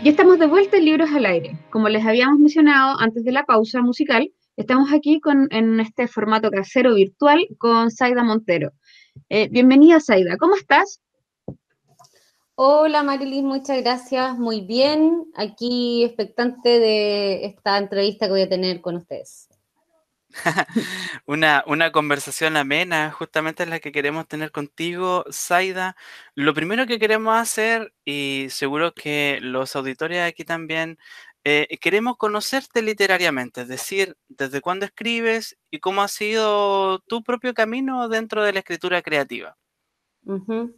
Ya estamos de vuelta en Libros al Aire. Como les habíamos mencionado antes de la pausa musical, estamos aquí en este formato casero virtual con Zaida Montero. Bienvenida, Zaida. ¿Cómo estás? Hola Marilis, muchas gracias. Muy bien. Aquí expectante de esta entrevista que voy a tener con ustedes. Una conversación amena, justamente es la que queremos tener contigo, Zaida. Lo primero que queremos hacer, y seguro que los auditores aquí también, queremos conocerte literariamente, es decir, desde cuándo escribes y cómo ha sido tu propio camino dentro de la escritura creativa. Ujú.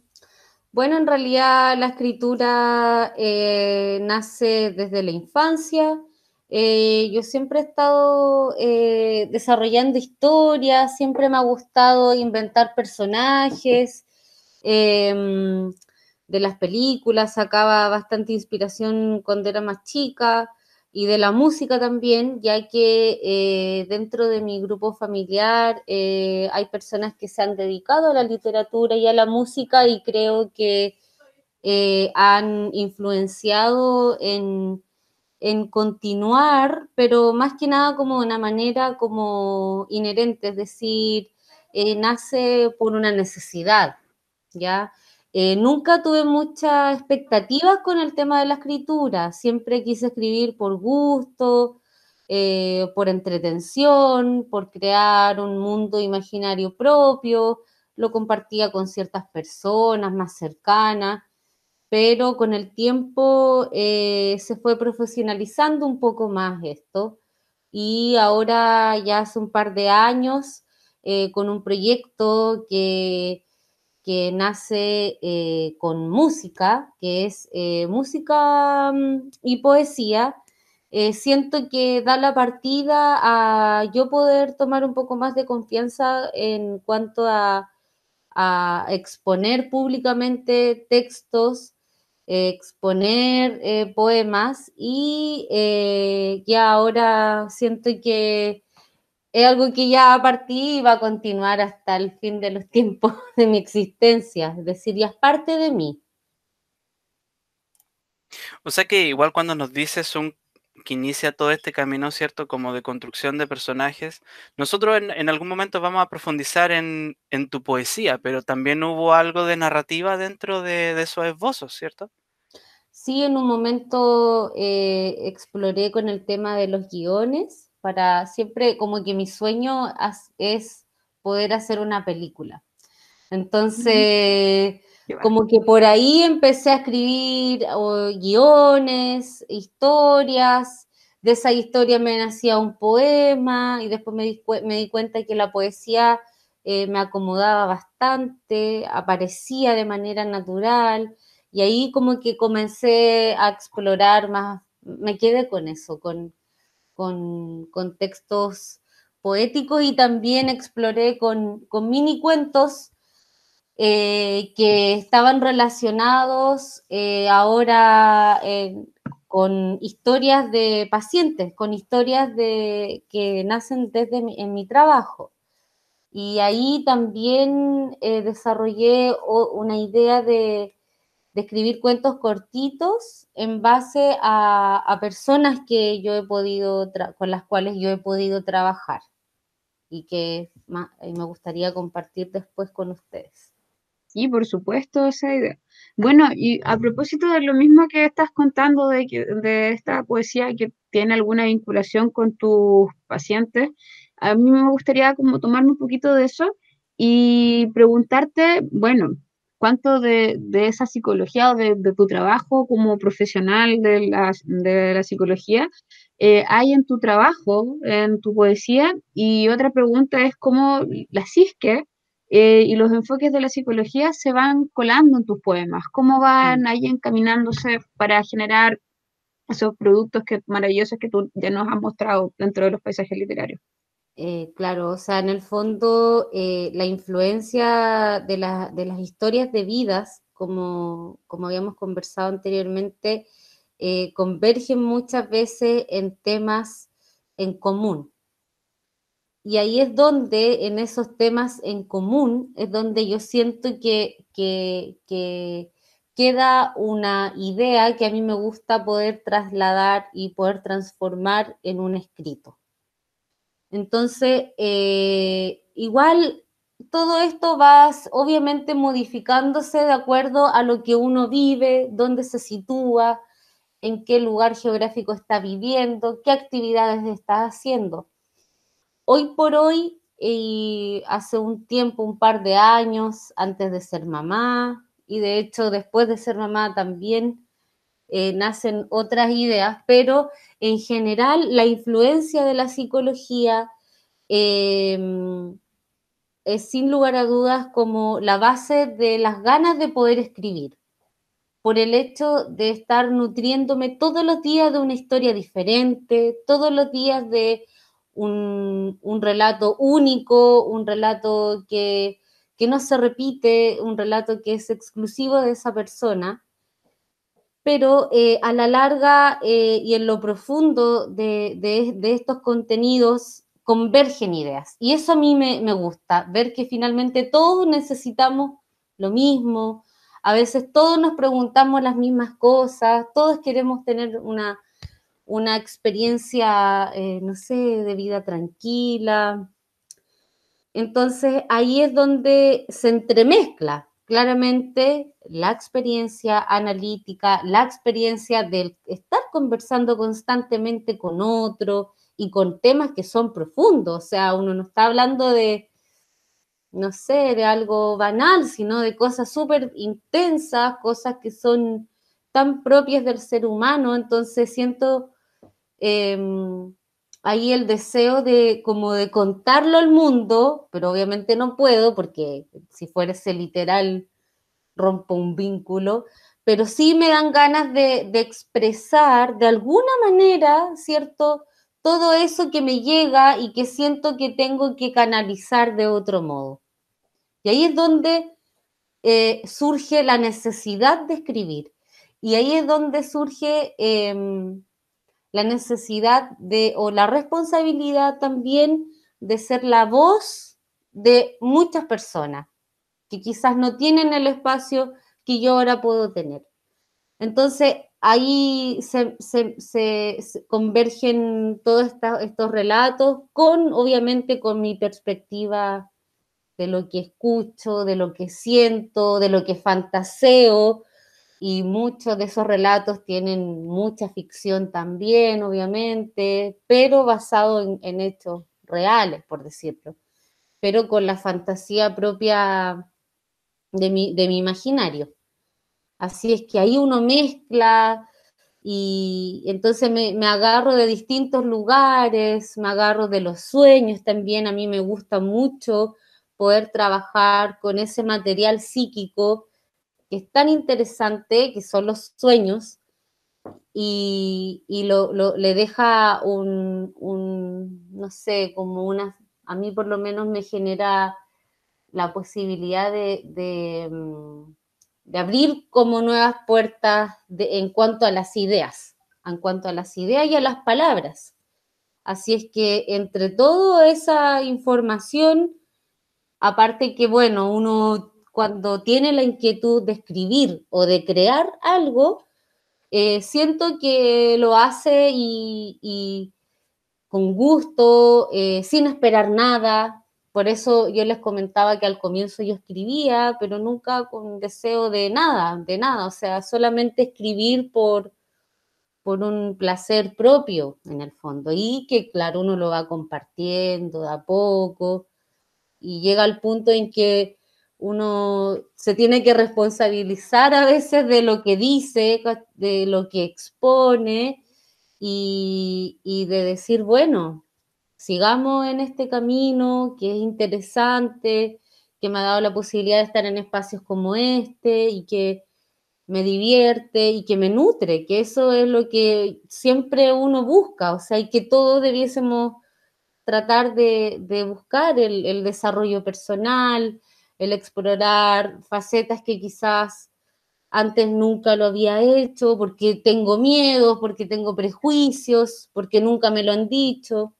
Bueno, en realidad la escritura nace desde la infancia. Yo siempre he estado desarrollando historias, siempre me ha gustado inventar personajes. eh, de las películas sacaba bastante inspiración cuando era más chica y de la música también, ya que dentro de mi grupo familiar hay personas que se han dedicado a la literatura y a la música y creo que han influenciado en continuar, pero más que nada como de una manera como inherente, es decir, nace por una necesidad, ¿ya? Nunca tuve muchas expectativas con el tema de la escritura, siempre quise escribir por gusto, por entretención, por crear un mundo imaginario propio, lo compartía con ciertas personas más cercanas, pero con el tiempo se fue profesionalizando un poco más esto y ahora ya hace un par de años con un proyecto que nace con música, que es música y poesía. Siento que da la partida a yo poder tomar un poco más de confianza en cuanto a exponer públicamente textos, exponer poemas y ya ahora siento que es algo que ya partí y va a continuar hasta el fin de los tiempos de mi existencia, es decir, ya es parte de mí. O sea que igual cuando nos dices que inicia todo este camino, ¿cierto? Como de construcción de personajes, nosotros en algún momento vamos a profundizar en tu poesía, pero también hubo algo de narrativa dentro de esos esbozos, ¿cierto? Sí, en un momento exploré con el tema de los guiones para siempre, como que mi sueño es poder hacer una película. Mm, Entonces, qué bacán. como que por ahí empecé a escribir guiones, historias, de esa historia me nacía un poema y después me di cuenta que la poesía me acomodaba bastante, aparecía de manera natural y ahí como que comencé a explorar más, me quedé con eso, con textos poéticos y también exploré con mini cuentos que estaban relacionados ahora con historias de pacientes, con historias que nacen en mi trabajo. Y ahí también desarrollé una idea de escribir cuentos cortitos en base a personas que yo he podido, con las cuales yo he podido trabajar y que me gustaría compartir después con ustedes. Sí, por supuesto, esa idea. Bueno, y a propósito de lo mismo que estás contando de esta poesía que tiene alguna vinculación con tus pacientes, a mí me gustaría como tomarme un poquito de eso y preguntarte, bueno, ¿cuánto de esa psicología o de tu trabajo como profesional de la psicología hay en tu trabajo, en tu poesía? Y otra pregunta es cómo la psique y los enfoques de la psicología se van colando en tus poemas, cómo Mm. van ahí encaminándose para generar esos productos maravillosos que tú ya nos has mostrado dentro de los paisajes literarios. Claro, o sea, en el fondo la influencia de las historias de vidas, como habíamos conversado anteriormente, convergen muchas veces en temas en común. Y ahí es donde, en esos temas en común, es donde yo siento queda una idea que a mí me gusta poder trasladar y poder transformar en un escrito. Entonces, igual todo esto va obviamente modificándose de acuerdo a lo que uno vive, dónde se sitúa, en qué lugar geográfico está viviendo, qué actividades está haciendo. Hoy por hoy, y hace un tiempo, un par de años, antes de ser mamá, y de hecho después de ser mamá también nacen otras ideas, pero en general la influencia de la psicología eh, es sin lugar a dudas como la base de las ganas de poder escribir, por el hecho de estar nutriéndome todos los días de una historia diferente, todos los días de un relato único, un relato que no se repite, un relato que es exclusivo de esa persona, pero a la larga y en lo profundo de estos contenidos convergen ideas. Y eso a mí me gusta, ver que finalmente todos necesitamos lo mismo, a veces todos nos preguntamos las mismas cosas, todos queremos tener una experiencia, no sé, de vida tranquila. Entonces ahí es donde se entremezcla claramente la experiencia analítica, la experiencia de estar conversando constantemente con otro y con temas que son profundos. O sea, uno no está hablando de, no sé, de algo banal, sino de cosas súper intensas, cosas que son tan propias del ser humano. Entonces siento eh, ahí el deseo de como de contarlo al mundo, pero obviamente no puedo porque si fuese literal rompo un vínculo, pero sí me dan ganas de expresar de alguna manera, ¿cierto? Todo eso que me llega y que siento que tengo que canalizar de otro modo. Y ahí es donde surge la necesidad de escribir. Y ahí es donde surge la necesidad de, o la responsabilidad también de ser la voz de muchas personas que quizás no tienen el espacio que yo ahora puedo tener. Entonces, ahí se convergen todos estos relatos con, obviamente, con mi perspectiva de lo que escucho, de lo que siento, de lo que fantaseo, y muchos de esos relatos tienen mucha ficción también, obviamente, pero basado en hechos reales, por decirlo, pero con la fantasía propia de mi imaginario. Así es que ahí uno mezcla y entonces me agarro de distintos lugares, me agarro de los sueños también, a mí me gusta mucho poder trabajar con ese material psíquico que es tan interesante, que son los sueños, y le deja no sé, como una, a mí por lo menos me genera la posibilidad de abrir como nuevas puertas en cuanto a las ideas, en cuanto a las ideas y a las palabras. Así es que entre toda esa información, aparte que, bueno, uno cuando tiene la inquietud de escribir o de crear algo, siento que lo hace y con gusto, sin esperar nada. Por eso yo les comentaba que al comienzo yo escribía, pero nunca con deseo de nada, o sea, solamente escribir por un placer propio en el fondo. Y que claro, uno lo va compartiendo de a poco y llega al punto en que uno se tiene que responsabilizar a veces de lo que dice, de lo que expone y de decir, bueno, sigamos en este camino que es interesante, que me ha dado la posibilidad de estar en espacios como este y que me divierte y que me nutre, que eso es lo que siempre uno busca, o sea, y que todos debiésemos tratar de buscar el desarrollo personal, el explorar facetas que quizás antes nunca lo había hecho, porque tengo miedos, porque tengo prejuicios, porque nunca me lo han dicho.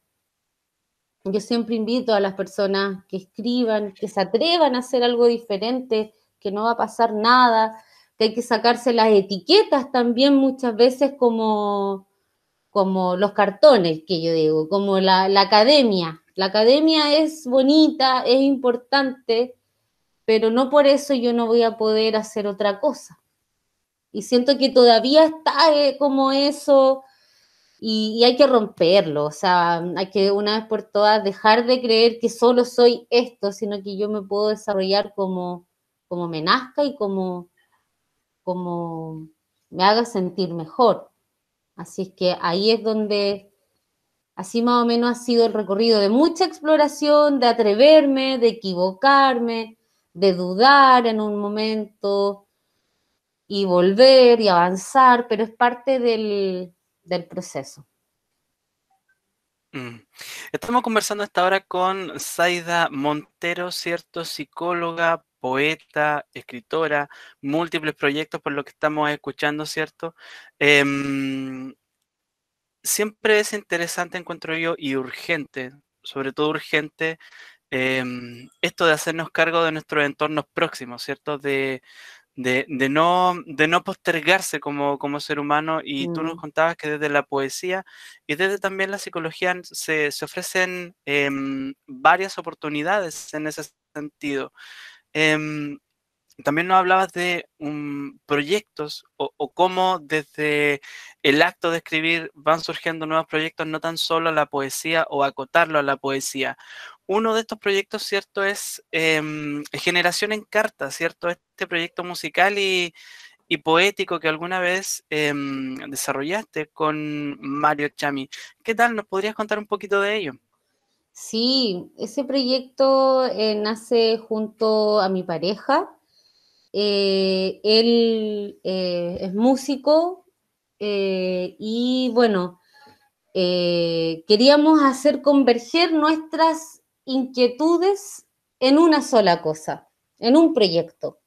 Yo siempre invito a las personas que escriban, que se atrevan a hacer algo diferente, que no va a pasar nada, que hay que sacarse las etiquetas también muchas veces como los cartones, que yo digo, como la academia. La academia es bonita, es importante, pero no por eso yo no voy a poder hacer otra cosa. Y siento que todavía está como eso, y hay que romperlo, o sea, hay que una vez por todas dejar de creer que solo soy esto, sino que yo me puedo desarrollar como me nazca y como me haga sentir mejor. Así es que ahí es donde, así más o menos ha sido el recorrido de mucha exploración, de atreverme, de equivocarme, de dudar en un momento y volver y avanzar, pero es parte del proceso. Estamos conversando hasta ahora con Zaida Montero, ¿cierto? Psicóloga, poeta, escritora, múltiples proyectos por lo que estamos escuchando, ¿cierto? Siempre es interesante, encuentro yo, y urgente, sobre todo urgente, esto de hacernos cargo de nuestros entornos próximos, ¿cierto? De no postergarse como ser humano, y tú nos contabas que desde la poesía y desde también la psicología se ofrecen varias oportunidades en ese sentido. Em, También nos hablabas de proyectos o cómo desde el acto de escribir van surgiendo nuevos proyectos, no tan solo a la poesía o acotarlo a la poesía. Uno de estos proyectos, ¿cierto?, es Generación en Carta, ¿cierto? Este proyecto musical y poético que alguna vez desarrollaste con Mario Chami. ¿Qué tal? ¿Nos podrías contar un poquito de ello? Sí, ese proyecto nace junto a mi pareja. Él es músico y bueno, queríamos hacer converger nuestras inquietudes en una sola cosa, en un proyecto.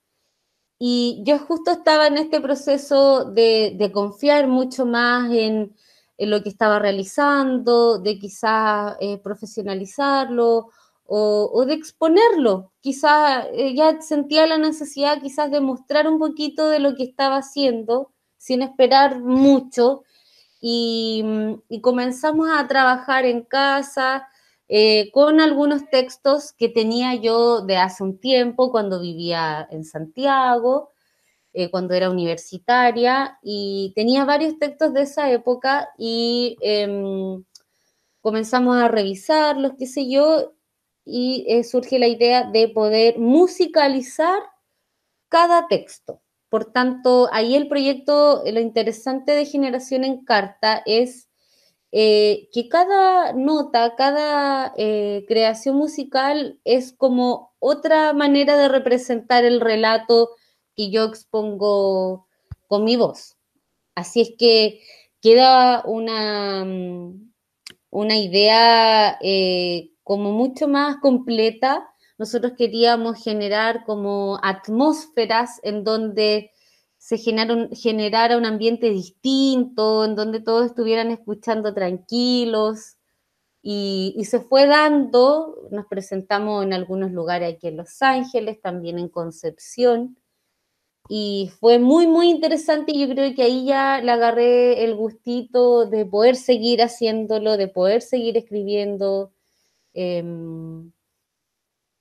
Y yo justo estaba en este proceso de confiar mucho más en lo que estaba realizando, de quizás profesionalizarlo o de exponerlo. Quizás ya sentía la necesidad quizás de mostrar un poquito de lo que estaba haciendo sin esperar mucho y comenzamos a trabajar en casa con algunos textos que tenía yo de hace un tiempo cuando vivía en Santiago, cuando era universitaria, y tenía varios textos de esa época y comenzamos a revisarlos, qué sé yo, y surge la idea de poder musicalizar cada texto. Por tanto, ahí el proyecto, lo interesante de Generación en Carta es que cada nota, cada creación musical es como otra manera de representar el relato que yo expongo con mi voz. Así es que queda una idea como mucho más completa. Nosotros queríamos generar como atmósferas en donde se generara un ambiente distinto, en donde todos estuvieran escuchando tranquilos, y se fue dando, nos presentamos en algunos lugares aquí en Los Ángeles, también en Concepción, y fue muy, muy interesante, y yo creo que ahí ya le agarré el gustito de poder seguir haciéndolo, de poder seguir escribiendo, eh,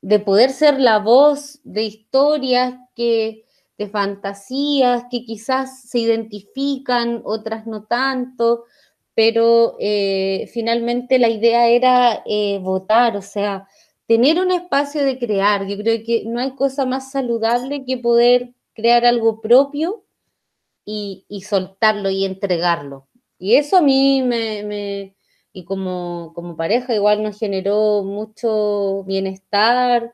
de poder ser la voz de historias de fantasías que quizás se identifican, otras no tanto, pero finalmente la idea era votar, o sea, tener un espacio de crear. Yo creo que no hay cosa más saludable que poder crear algo propio y soltarlo y entregarlo. Y eso a mí y como pareja igual nos generó mucho bienestar,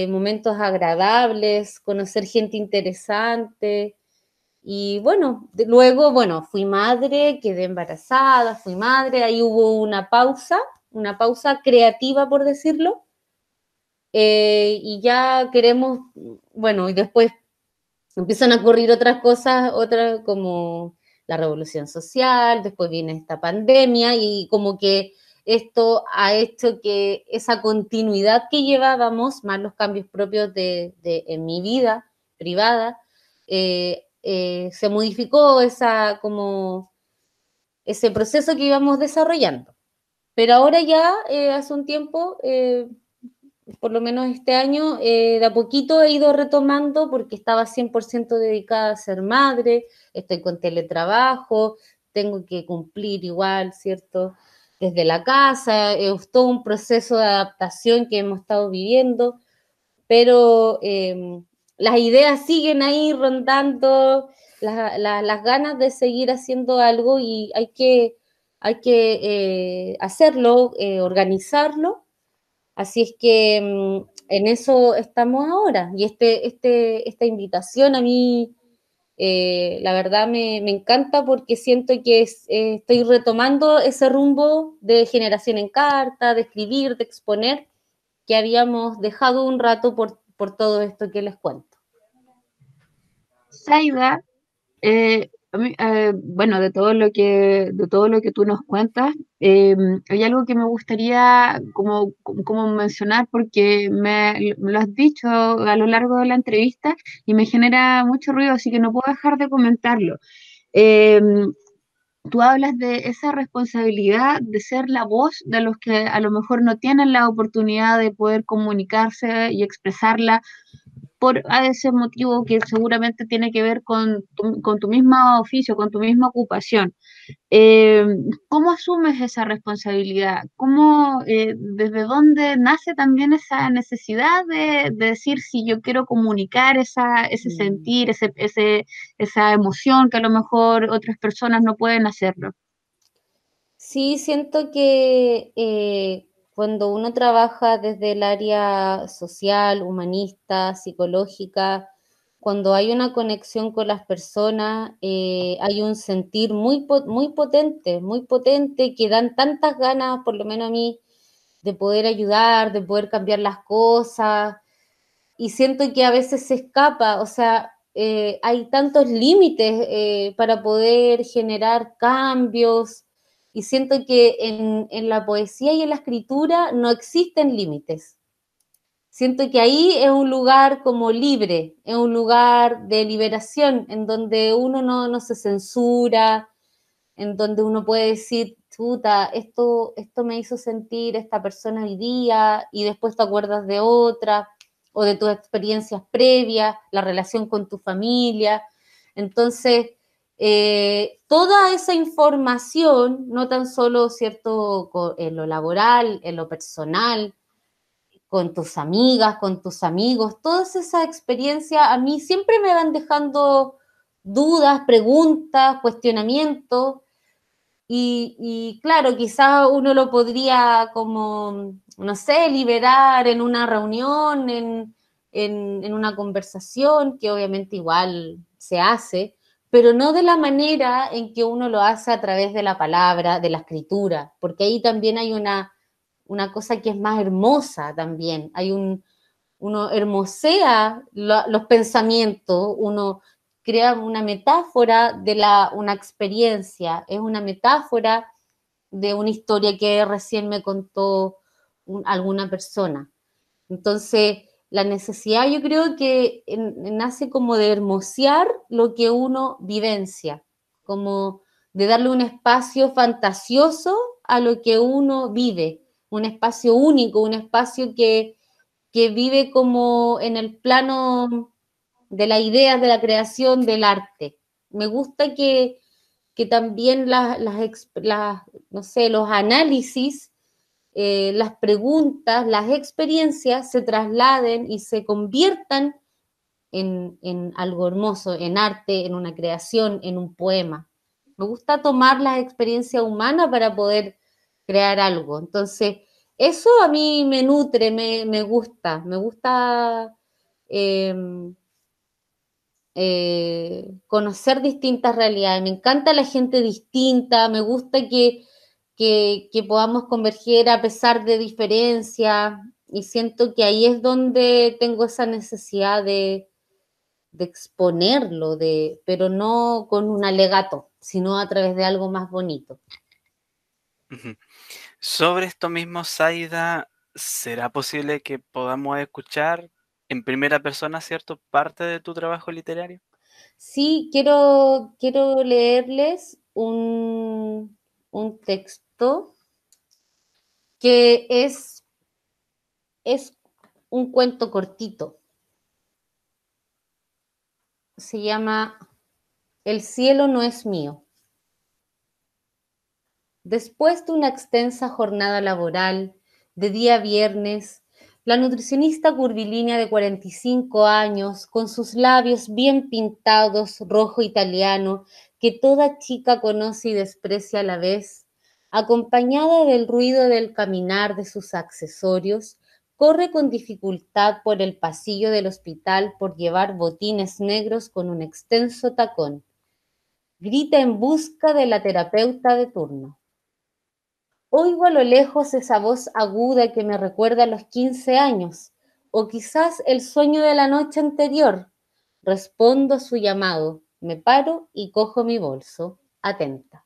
momentos agradables, conocer gente interesante. Y bueno, luego, bueno, fui madre, quedé embarazada, fui madre, ahí hubo una pausa creativa, por decirlo, y ya queremos, bueno, y después empiezan a ocurrir otras cosas, otras como la revolución social, después viene esta pandemia y como que esto ha hecho que esa continuidad que llevábamos, más los cambios propios en mi vida privada, se modificó ese proceso que íbamos desarrollando. Pero ahora ya, hace un tiempo, por lo menos este año, de a poquito he ido retomando porque estaba 100% dedicada a ser madre, estoy con teletrabajo, tengo que cumplir igual, ¿cierto? Desde la casa, es todo un proceso de adaptación que hemos estado viviendo, pero las ideas siguen ahí rondando, las ganas de seguir haciendo algo y hay que hacerlo, organizarlo. Así es que en eso estamos ahora. Y esta invitación a mí, la verdad, me encanta porque siento que estoy retomando ese rumbo de generación en carta, de escribir, de exponer, que habíamos dejado un rato por todo esto que les cuento. Zaida, bueno, de todo lo que tú nos cuentas, hay algo que me gustaría como mencionar porque me lo has dicho a lo largo de la entrevista y me genera mucho ruido, así que no puedo dejar de comentarlo. Em, Tú hablas de esa responsabilidad de ser la voz de los que a lo mejor no tienen la oportunidad de poder comunicarse y expresarla por a ese motivo que seguramente tiene que ver con tu mismo oficio, con tu misma ocupación. Eh, ¿Cómo asumes esa responsabilidad? ¿Desde dónde nace también esa necesidad de decir si yo quiero comunicar ese sentir, esa emoción que a lo mejor otras personas no pueden hacerlo? Sí, siento que cuando uno trabaja desde el área social, humanista, psicológica, cuando hay una conexión con las personas, hay un sentir muy potente, que dan tantas ganas, por lo menos a mí, de poder ayudar, de poder cambiar las cosas, y siento que a veces se escapa, o sea, hay tantos límites para poder generar cambios, y siento que en la poesía y en la escritura no existen límites. Siento que ahí es un lugar como libre, es un lugar de liberación, en donde uno no se censura, en donde uno puede decir, chuta, esto me hizo sentir esta persona hoy día, y después te acuerdas de otra, o de tus experiencias previas, la relación con tu familia. Entonces, toda esa información, no tan solo, ¿cierto?, en lo laboral, en lo personal, con tus amigas, con tus amigos, todas esas experiencias a mí siempre me van dejando dudas, preguntas, cuestionamientos, y claro, quizás uno lo podría como, no sé, liberar en una reunión, en una conversación, que obviamente igual se hace, pero no de la manera en que uno lo hace a través de la palabra, de la escritura, porque ahí también hay una cosa que es más hermosa también, uno hermosea los pensamientos, uno crea una metáfora de una experiencia, es una metáfora de una historia que recién me contó alguna persona. Entonces, la necesidad yo creo que nace como de hermosear lo que uno vivencia, como de darle un espacio fantasioso a lo que uno vive, un espacio único, un espacio que vive como en el plano de las ideas, de la creación, del arte. Me gusta que también no sé, los análisis, las preguntas, las experiencias se trasladen y se conviertan en algo hermoso, en arte, en una creación, en un poema. Me gusta tomar las experiencias humanas para poder crear algo. Entonces, eso a mí me nutre, me gusta eh, conocer distintas realidades. Me encanta la gente distinta, me gusta que podamos converger a pesar de diferencias, y siento que ahí es donde tengo esa necesidad de exponerlo, pero no con un alegato, sino a través de algo más bonito. Ujú. Sobre esto mismo, Zaida, ¿será posible que podamos escuchar en primera persona, cierto, parte de tu trabajo literario? Sí, quiero leerles un texto que es un cuento cortito. Se llama El cielo no es mío. Después de una extensa jornada laboral, de día viernes, la nutricionista curvilínea de 45 años, con sus labios bien pintados, rojo italiano, que toda chica conoce y desprecia a la vez, acompañada del ruido del caminar de sus accesorios, corre con dificultad por el pasillo del hospital por llevar botines negros con un extenso tacón. Grita en busca de la terapeuta de turno. Oigo a lo lejos esa voz aguda que me recuerda a los 15 años, o quizás el sueño de la noche anterior. Respondo a su llamado, me paro y cojo mi bolso, atenta.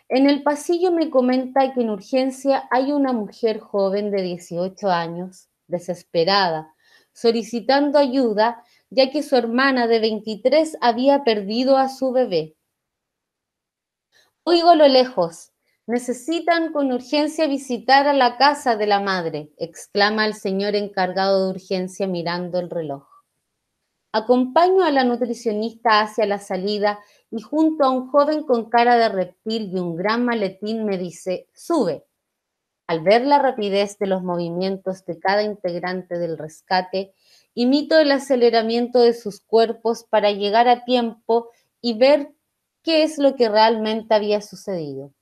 En el pasillo me comenta que en urgencia hay una mujer joven de 18 años, desesperada, solicitando ayuda, ya que su hermana de 23 había perdido a su bebé. Oigo a lo lejos. Necesitan con urgencia visitar a la casa de la madre, exclama el señor encargado de urgencia mirando el reloj. Acompaño a la nutricionista hacia la salida y junto a un joven con cara de reptil y un gran maletín me dice, sube. Al ver la rapidez de los movimientos de cada integrante del rescate, imito el aceleramiento de sus cuerpos para llegar a tiempo y ver qué es lo que realmente había sucedido.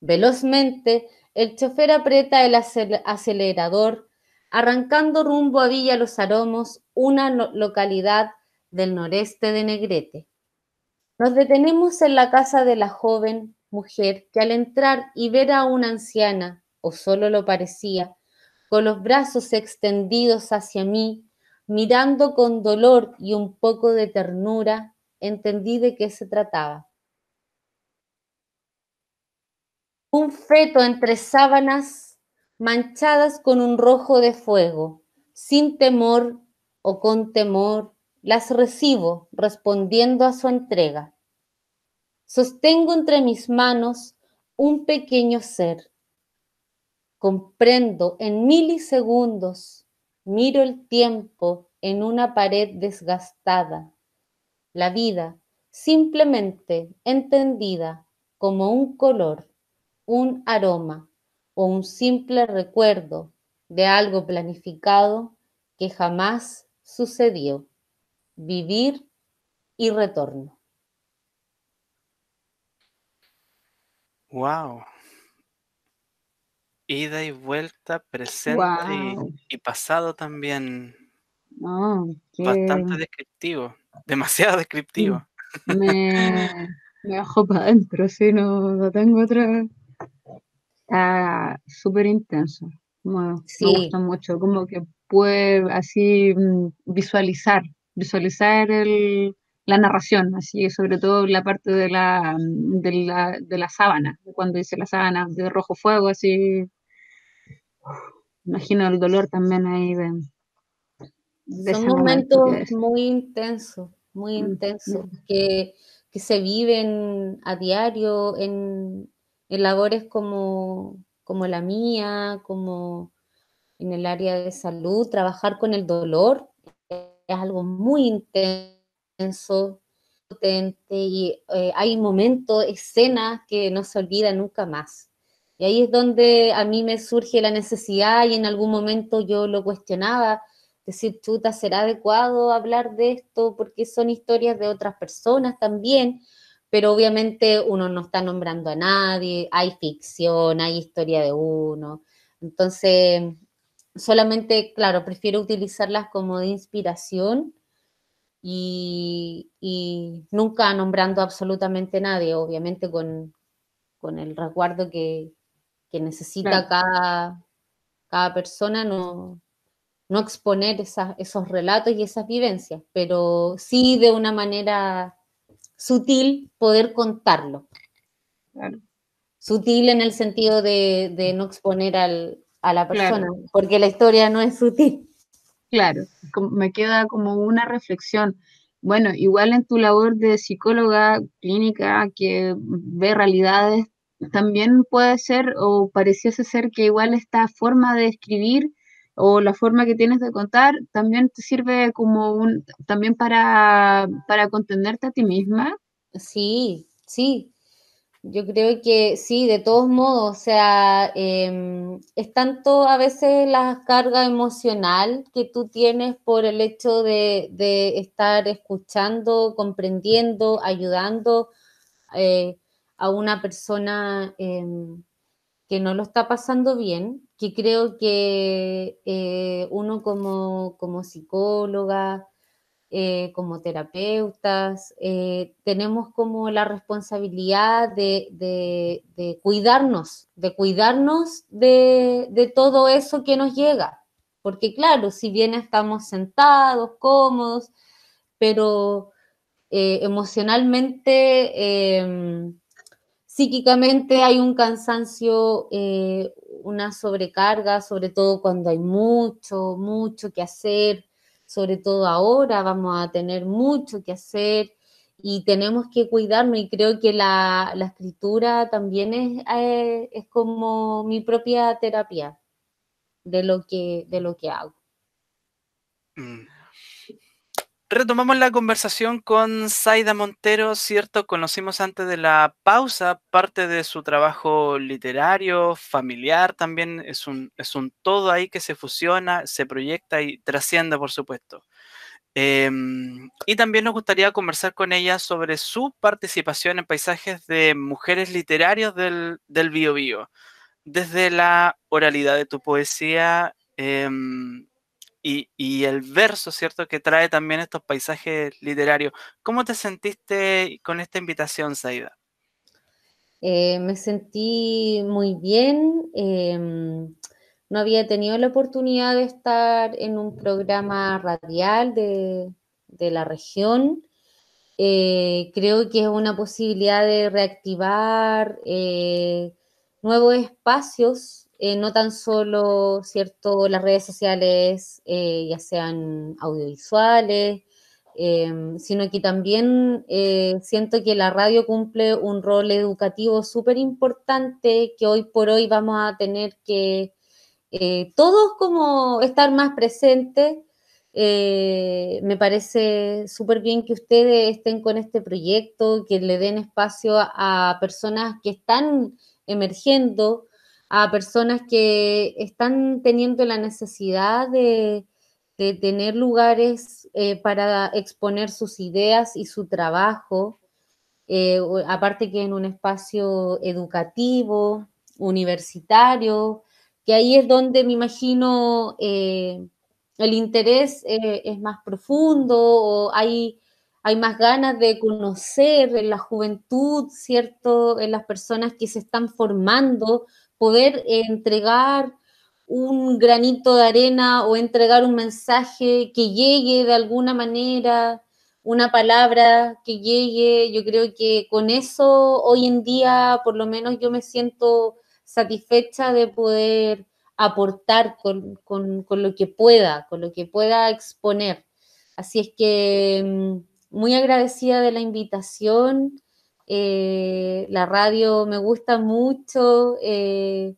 Velozmente, el chofer aprieta el acelerador, arrancando rumbo a Villa Los Aromos, una localidad del noreste de Negrete. Nos detenemos en la casa de la joven mujer que al entrar y ver a una anciana, o solo lo parecía, con los brazos extendidos hacia mí, mirando con dolor y un poco de ternura, entendí de qué se trataba. Un feto entre sábanas manchadas con un rojo de fuego, sin temor o con temor, las recibo respondiendo a su entrega. Sostengo entre mis manos un pequeño ser. Comprendo en milisegundos, miro el tiempo en una pared desgastada, la vida simplemente entendida como un color, un aroma o un simple recuerdo de algo planificado que jamás sucedió. Vivir y retorno. Wow. Ida y vuelta, presente Wow, y pasado también. no, que Bastante descriptivo. Demasiado descriptivo. me bajó para adentro, sí, no tengo otra. Está súper intenso. Me gusta Sí, mucho, como que puede así visualizar la narración, así, sobre todo la parte de la sábana, cuando dice la sábana de rojo fuego, así, imagino el dolor también ahí de son ese momento que momentos es. muy Mm, intensos, mm, que se viven a diario en labores como la mía, como en el área de salud. Trabajar con el dolor es algo muy intenso, potente, y hay momentos, escenas que no se olvidan nunca más. Y ahí es donde a mí me surge la necesidad y en algún momento yo lo cuestionaba, decir, chuta, ¿será adecuado hablar de esto? Porque son historias de otras personas también, pero obviamente uno no está nombrando a nadie, hay ficción, hay historia de uno. Entonces, solamente, claro, prefiero utilizarlas como de inspiración y nunca nombrando absolutamente a nadie, obviamente con el resguardo que necesita claro, cada persona, no exponer esos relatos y esas vivencias, pero sí de una manera sutil poder contarlo. claro, Sutil en el sentido de no exponer a la persona, claro. porque la historia no es sutil. Claro, me queda como una reflexión. Bueno, igual en tu labor de psicóloga clínica que ve realidades, también puede ser o pareciese ser que igual esta forma de escribir o la forma que tienes de contar también te sirve como también para contenerte a ti misma. Sí, sí. Yo creo que sí, de todos modos, o sea, es tanto a veces la carga emocional que tú tienes por el hecho de estar escuchando, comprendiendo, ayudando eh, a una persona que no lo está pasando bien, que creo que uno como psicóloga, como terapeutas, tenemos como la responsabilidad de cuidarnos de todo eso que nos llega. Porque claro, si bien estamos sentados, cómodos, pero emocionalmente, psíquicamente hay un cansancio, una sobrecarga, sobre todo cuando hay mucho que hacer, sobre todo ahora vamos a tener mucho que hacer y tenemos que cuidarnos y creo que la escritura también es como mi propia terapia de lo que hago. Mm. Retomamos la conversación con Zaida Montero, ¿cierto? Conocimos antes de la pausa parte de su trabajo literario, familiar también, es un todo ahí que se fusiona, se proyecta y trasciende, por supuesto. Y también nos gustaría conversar con ella sobre su participación en paisajes de mujeres literarios del Biobío, desde la oralidad de tu poesía. Y el verso, ¿cierto? Que trae también estos paisajes literarios. ¿Cómo te sentiste con esta invitación, Zaida? Me sentí muy bien. No había tenido la oportunidad de estar en un programa radial de la región. Creo que es una posibilidad de reactivar nuevos espacios, no tan solo, ¿cierto?, las redes sociales, ya sean audiovisuales, sino que también siento que la radio cumple un rol educativo súper importante que hoy por hoy vamos a tener que todos como estar más presentes. Me parece súper bien que ustedes estén con este proyecto, que le den espacio a personas que están emergiendo, a personas que están teniendo la necesidad de tener lugares para exponer sus ideas y su trabajo, aparte que en un espacio educativo, universitario, que ahí es donde me imagino el interés es más profundo o hay más ganas de conocer en la juventud, ¿cierto? En las personas que se están formando, poder entregar un granito de arena o entregar un mensaje que llegue de alguna manera, una palabra que llegue. Yo creo que con eso hoy en día, por lo menos yo me siento satisfecha de poder aportar con lo que pueda exponer. Así es que muy agradecida de la invitación. La radio me gusta mucho. He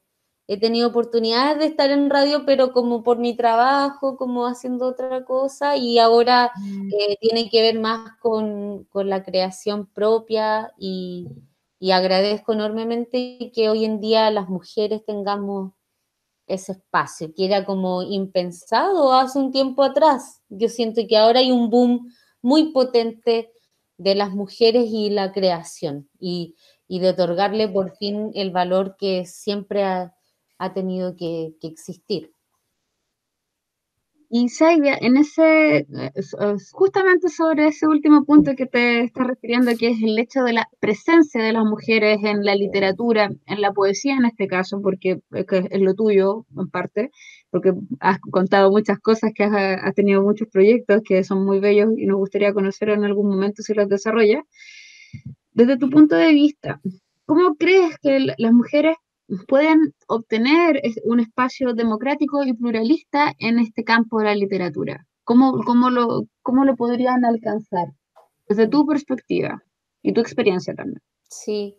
tenido oportunidades de estar en radio, pero como por mi trabajo, como haciendo otra cosa, y ahora tiene que ver más con la creación propia y agradezco enormemente que hoy en día las mujeres tengamos ese espacio, que era como impensado hace un tiempo atrás. Yo siento que ahora hay un boom muy potente de las mujeres y la creación y de otorgarle por fin el valor que siempre ha tenido que existir. Y Saidia, justamente sobre ese último punto que te estás refiriendo, que es el hecho de la presencia de las mujeres en la literatura, en la poesía en este caso, porque que es lo tuyo en parte, porque has contado muchas cosas, que has tenido muchos proyectos que son muy bellos y nos gustaría conocer en algún momento si los desarrollas. Desde tu punto de vista, ¿cómo crees que las mujeres pueden obtener un espacio democrático y pluralista en este campo de la literatura? cómo lo podrían alcanzar desde tu perspectiva y tu experiencia también? Sí.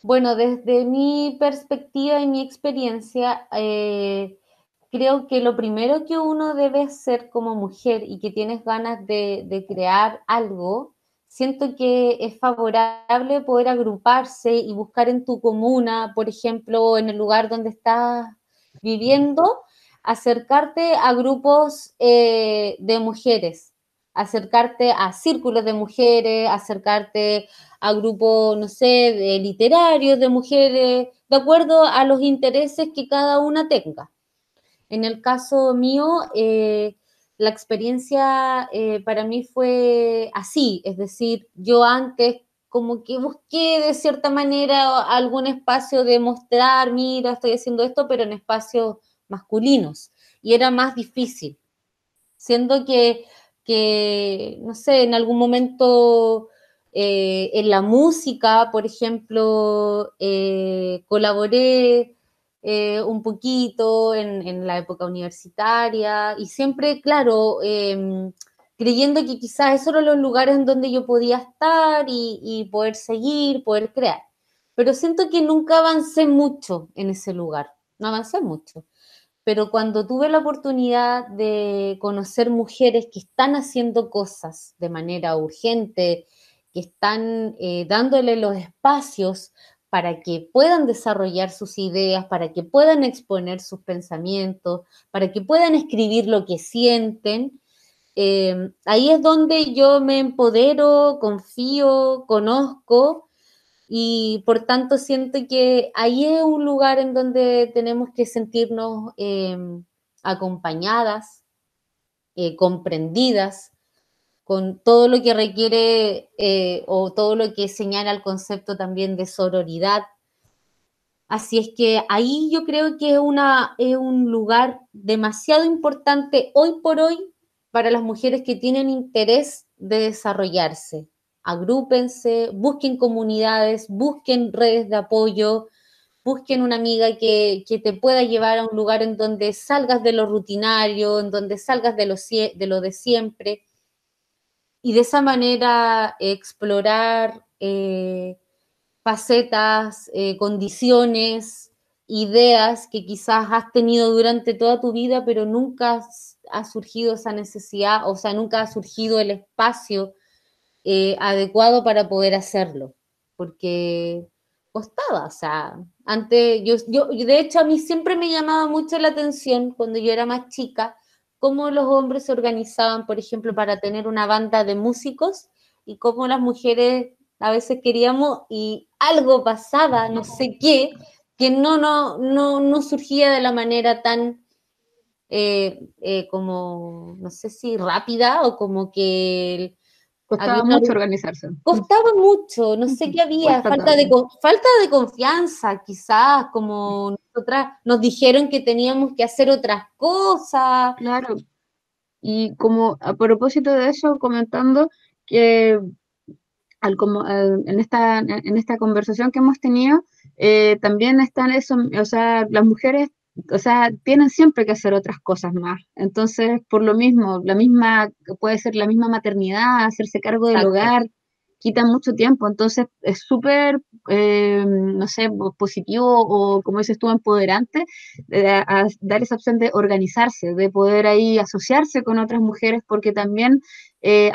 Bueno, desde mi perspectiva y mi experiencia, creo que lo primero que uno debe hacer como mujer y que tienes ganas de crear algo, siento que es favorable poder agruparse y buscar en tu comuna, por ejemplo, en el lugar donde estás viviendo, acercarte a grupos de mujeres, acercarte a círculos de mujeres, acercarte a grupos, no sé, de literarios de mujeres, de acuerdo a los intereses que cada una tenga. En el caso mío, la experiencia para mí fue así, es decir, yo antes como que busqué de cierta manera algún espacio de mostrar, mira, estoy haciendo esto, pero en espacios masculinos, y era más difícil, siendo que no sé, en algún momento en la música, por ejemplo, colaboré un poquito en la época universitaria y siempre, claro, creyendo que quizás esos eran los lugares en donde yo podía estar y poder seguir, poder crear. Pero siento que nunca avancé mucho en ese lugar, no avancé mucho. Pero cuando tuve la oportunidad de conocer mujeres que están haciendo cosas de manera urgente, que están dándole los espacios para que puedan desarrollar sus ideas, para que puedan exponer sus pensamientos, para que puedan escribir lo que sienten, ahí es donde yo me empodero, confío, conozco y por tanto siento que ahí es un lugar en donde tenemos que sentirnos acompañadas, comprendidas, con todo lo que requiere o todo lo que señala el concepto también de sororidad. Así es que ahí yo creo que es un lugar demasiado importante hoy por hoy para las mujeres que tienen interés de desarrollarse. Agrúpense, busquen comunidades, busquen redes de apoyo, busquen una amiga que te pueda llevar a un lugar en donde salgas de lo rutinario, en donde salgas de lo de siempre, y de esa manera explorar facetas, condiciones, ideas que quizás has tenido durante toda tu vida, pero nunca ha surgido esa necesidad, o sea, nunca ha surgido el espacio adecuado para poder hacerlo, porque costaba, o sea, antes, de hecho a mí siempre me llamaba mucho la atención cuando yo era más chica, cómo los hombres se organizaban, por ejemplo, para tener una banda de músicos y cómo las mujeres a veces queríamos y algo pasaba, no sé qué, que no surgía de la manera tan como, no sé si rápida o como que había Costaba una mucho organizarse. costaba mucho, no sé qué había, Cuesta todavía. falta de confianza, quizás, como nosotras nos dijeron que teníamos que hacer otras cosas. Claro. Y como a propósito de eso, comentando que en esta conversación que hemos tenido, también están eso, o sea, las mujeres, o sea, tienen siempre que hacer otras cosas más. Entonces, por lo mismo, puede ser la misma maternidad, hacerse cargo del Exacto. hogar, quita mucho tiempo. Entonces, es súper, no sé, positivo o, como dices tú, empoderante, a dar esa opción de organizarse, de poder ahí asociarse con otras mujeres, porque también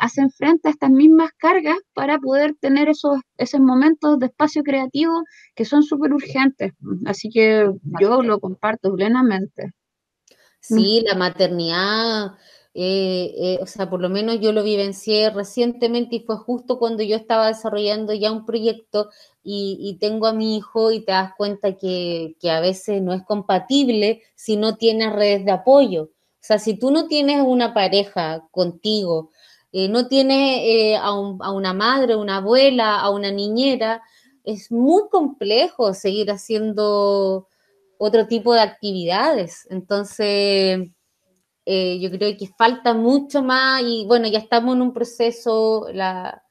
hacen frente a estas mismas cargas para poder tener esos momentos de espacio creativo que son súper urgentes. Así que yo Exacto. lo comparto plenamente. Mm. Sí, la maternidad, o sea, por lo menos yo lo vivencié recientemente y fue justo cuando yo estaba desarrollando ya un proyecto y tengo a mi hijo y te das cuenta que a veces no es compatible si no tienes redes de apoyo. O sea, si tú no tienes una pareja contigo, no tienes a una madre, una abuela, a una niñera, es muy complejo seguir haciendo otro tipo de actividades. Entonces, yo creo que falta mucho más y bueno, ya estamos en un proceso, la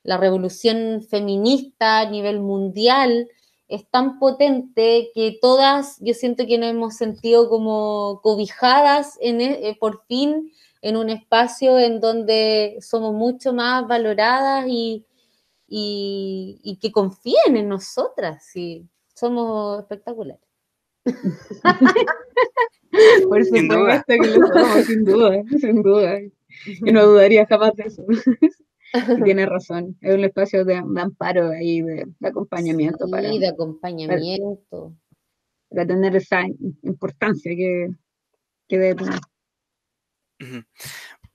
revolución feminista a nivel mundial es tan potente que todas, yo siento que nos hemos sentido como cobijadas por fin en un espacio en donde somos mucho más valoradas y que confíen en nosotras, sí, somos espectaculares. Por Sin duda. supuesto que lo somos, sin duda, sin duda. Yo no dudaría jamás de eso. Y tienes razón, es un espacio de amparo ahí, de acompañamiento Sí, de acompañamiento. para tener esa importancia que debe tener. Ujú.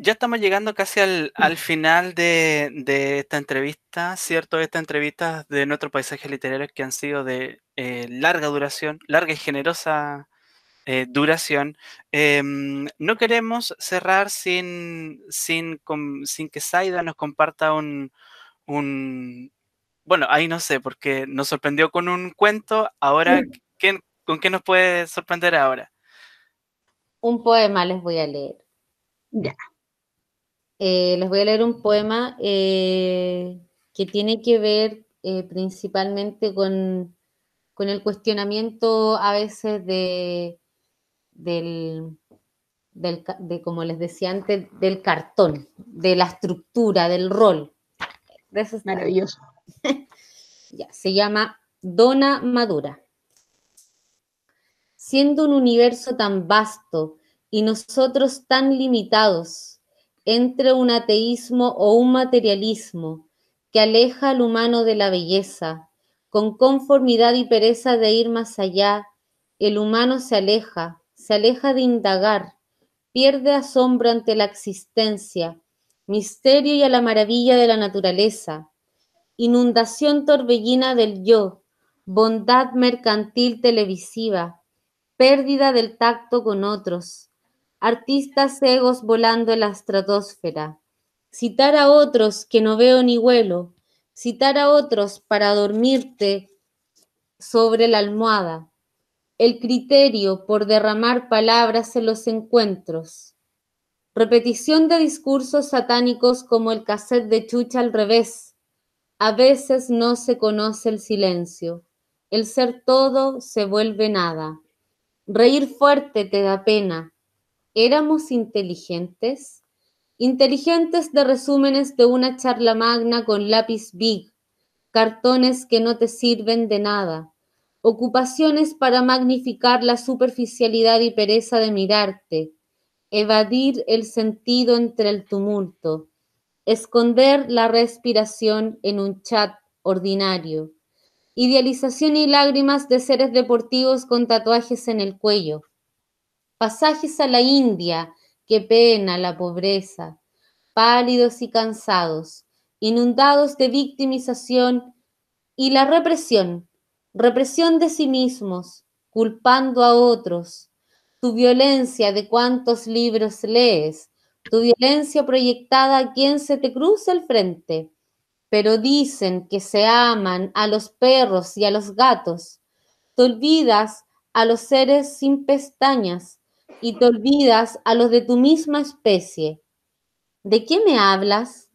Ya estamos llegando casi al final de esta entrevista, ¿cierto? Estas entrevistas de nuestro paisaje literario que han sido de larga duración, larga y generosa duración. No queremos cerrar sin que Zaida nos comparta bueno, ahí no sé, porque nos sorprendió con un cuento. Ahora, ¿con qué nos puede sorprender ahora? Un poema les voy a leer. Ya. Les voy a leer un poema que tiene que ver principalmente con el cuestionamiento a veces como les decía antes, del cartón, de la estructura, del rol. De eso está. Maravilloso. Ya, se llama Dona Madura. Siendo un universo tan vasto y nosotros tan limitados, entre un ateísmo o un materialismo que aleja al humano de la belleza, con conformidad y pereza de ir más allá, el humano se aleja de indagar, pierde asombro ante la existencia, misterio y a la maravilla de la naturaleza, inundación torbellina del yo, bondad mercantil televisiva, pérdida del tacto con otros, artistas ciegos volando en la estratosfera, citar a otros que no veo ni huelo, citar a otros para dormirte sobre la almohada, el criterio por derramar palabras en los encuentros, repetición de discursos satánicos como el cassette de Chucha al revés, a veces no se conoce el silencio, el ser todo se vuelve nada. Reír fuerte te da pena. ¿Éramos inteligentes? Inteligentes de resúmenes de una charla magna con lápiz big, cartones que no te sirven de nada, ocupaciones para magnificar la superficialidad y pereza de mirarte, evadir el sentido entre el tumulto, esconder la respiración en un chat ordinario, idealización y lágrimas de seres deportivos con tatuajes en el cuello, pasajes a la India, qué pena la pobreza, pálidos y cansados, inundados de victimización y la represión, represión de sí mismos, culpando a otros, tu violencia de cuántos libros lees, tu violencia proyectada a quien se te cruza al frente, pero dicen que se aman a los perros y a los gatos, te olvidas a los seres sin pestañas y te olvidas a los de tu misma especie. ¿De qué me hablas?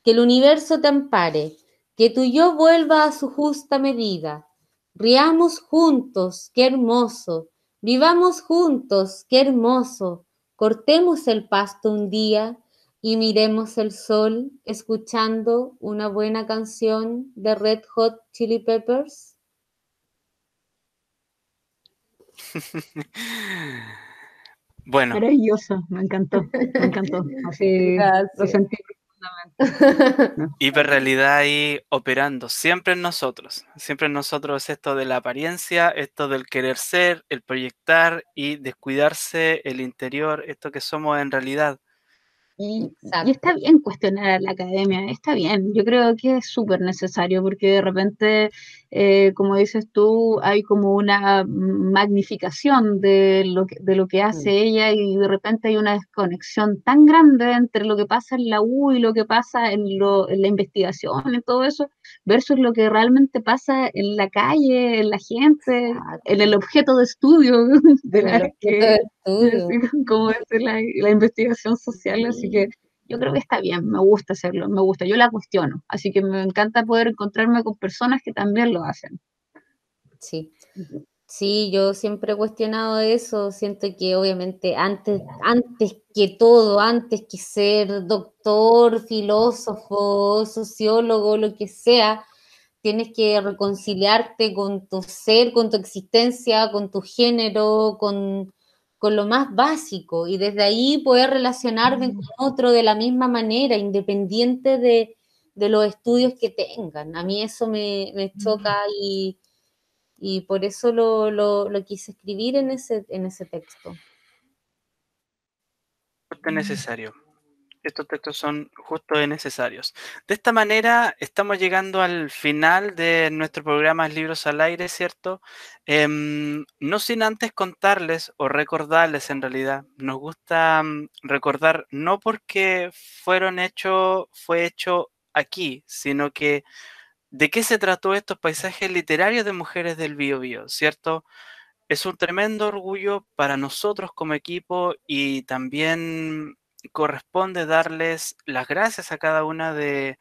Que el universo te ampare, que tu yo vuelva a su justa medida. Riamos juntos, qué hermoso. Vivamos juntos, qué hermoso. Cortemos el pasto un día y miremos el sol escuchando una buena canción de Red Hot Chili Peppers. Bueno, Maravilloso, me encantó, me encantó. Así lo Gracias. sentí profundamente. ¿No? hiperrealidad ahí operando, siempre en nosotros esto de la apariencia, esto del querer ser, el proyectar y descuidarse el interior, esto que somos en realidad. Y está bien cuestionar a la academia, está bien, yo creo que es súper necesario porque de repente, como dices tú, hay como una magnificación de lo que hace ella y de repente hay una desconexión tan grande entre lo que pasa en la U y lo que pasa en la investigación, en todo eso, versus lo que realmente pasa en la calle, en la gente, en el objeto de estudio de El la objeto de estudio. como es la investigación social, así que yo creo que está bien, me gusta hacerlo, me gusta, yo la cuestiono, así que me encanta poder encontrarme con personas que también lo hacen. Sí. Sí, yo siempre he cuestionado eso, siento que obviamente antes que todo, antes que ser doctor, filósofo, sociólogo, lo que sea, tienes que reconciliarte con tu ser, con tu existencia, con tu género, con lo más básico y desde ahí poder relacionarme con otro de la misma manera, independiente de los estudios que tengan. A mí eso me choca y por eso lo quise escribir en ese texto. Justo es necesario. Estos textos son justo y necesarios. De esta manera estamos llegando al final de nuestro programa Libros al Aire, ¿cierto? No sin antes contarles o recordarles en realidad. Nos gusta recordar no porque fue hecho aquí, sino que de qué se trató estos paisajes literarios de mujeres del Biobío, ¿cierto? Es un tremendo orgullo para nosotros como equipo y también corresponde darles las gracias a cada una de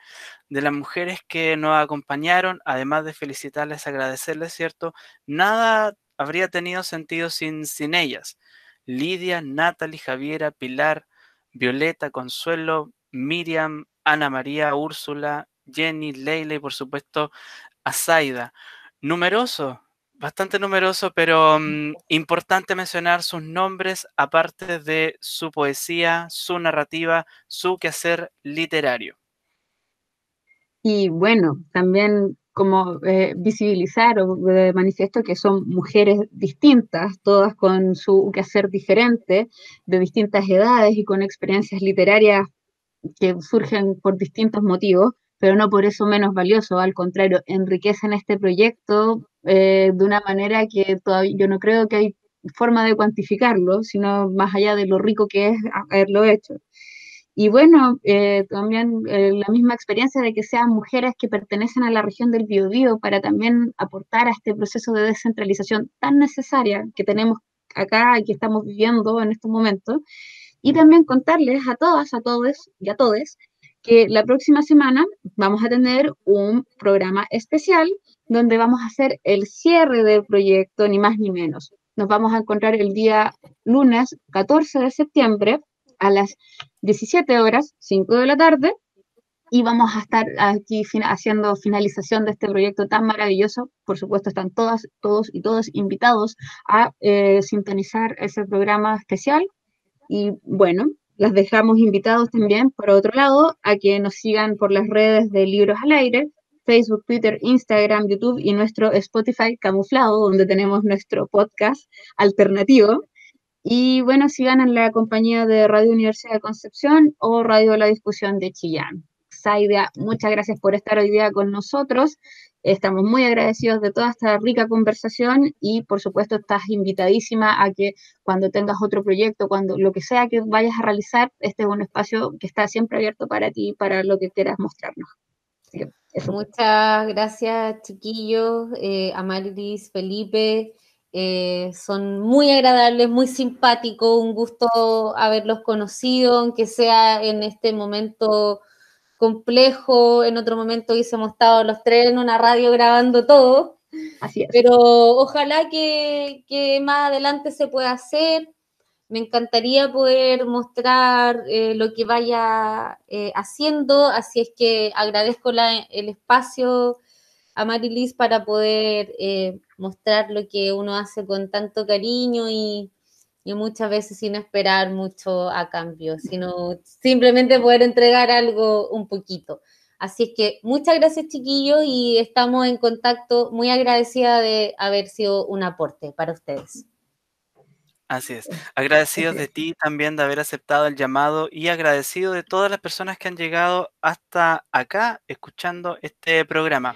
las mujeres que nos acompañaron, además de felicitarles, agradecerles, ¿cierto? Nada habría tenido sentido sin ellas. Lidia, Natalie, Javiera, Pilar, Violeta, Consuelo, Miriam, Ana María, Úrsula, Jenny, Leila y por supuesto a Zaida. Numeroso, bastante numeroso, pero importante mencionar sus nombres, aparte de su poesía, su narrativa, su quehacer literario. Y bueno, también como visibilizar o de manifiesto que son mujeres distintas, todas con su quehacer diferente, de distintas edades y con experiencias literarias que surgen por distintos motivos, pero no por eso menos valioso, al contrario, enriquecen este proyecto de una manera que todavía yo no creo que hay forma de cuantificarlo, sino más allá de lo rico que es haberlo hecho. Y bueno, también la misma experiencia de que sean mujeres que pertenecen a la región del Biobío para también aportar a este proceso de descentralización tan necesaria que tenemos acá y que estamos viviendo en estos momentos. Y también contarles a todas, a todos y a todes que la próxima semana vamos a tener un programa especial donde vamos a hacer el cierre del proyecto, ni más ni menos. Nos vamos a encontrar el día lunes 14 de septiembre a las 17 horas, 5 de la tarde, y vamos a estar aquí haciendo finalización de este proyecto tan maravilloso. Por supuesto, están todas, todos y todos invitados a sintonizar ese programa especial. Y bueno, las dejamos invitados también, por otro lado, a que nos sigan por las redes de Libros al Aire, Facebook, Twitter, Instagram, YouTube y nuestro Spotify camuflado, donde tenemos nuestro podcast alternativo. Y bueno, sigan en la compañía de Radio Universidad de Concepción o Radio La Discusión de Chillán. Zaida, muchas gracias por estar hoy día con nosotros. Estamos muy agradecidos de toda esta rica conversación y por supuesto estás invitadísima a que cuando tengas otro proyecto, cuando lo que sea que vayas a realizar, este es un espacio que está siempre abierto para ti, para lo que quieras mostrarnos. Así que eso. Muchas gracias, chiquillos, Amarilis, Felipe. Son muy agradables, muy simpáticos, un gusto haberlos conocido, aunque sea en este momento complejo. En otro momento hubiésemos estado los tres en una radio grabando todo. Así es. Pero ojalá que más adelante se pueda hacer. Me encantaría poder mostrar lo que vaya haciendo, así es que agradezco el espacio a Marilis para poder mostrar lo que uno hace con tanto cariño y muchas veces sin esperar mucho a cambio, sino simplemente poder entregar algo un poquito. Así es que muchas gracias, chiquillos, y estamos en contacto, muy agradecida de haber sido un aporte para ustedes. Así es. Agradecidos de ti también de haber aceptado el llamado y agradecido de todas las personas que han llegado hasta acá escuchando este programa.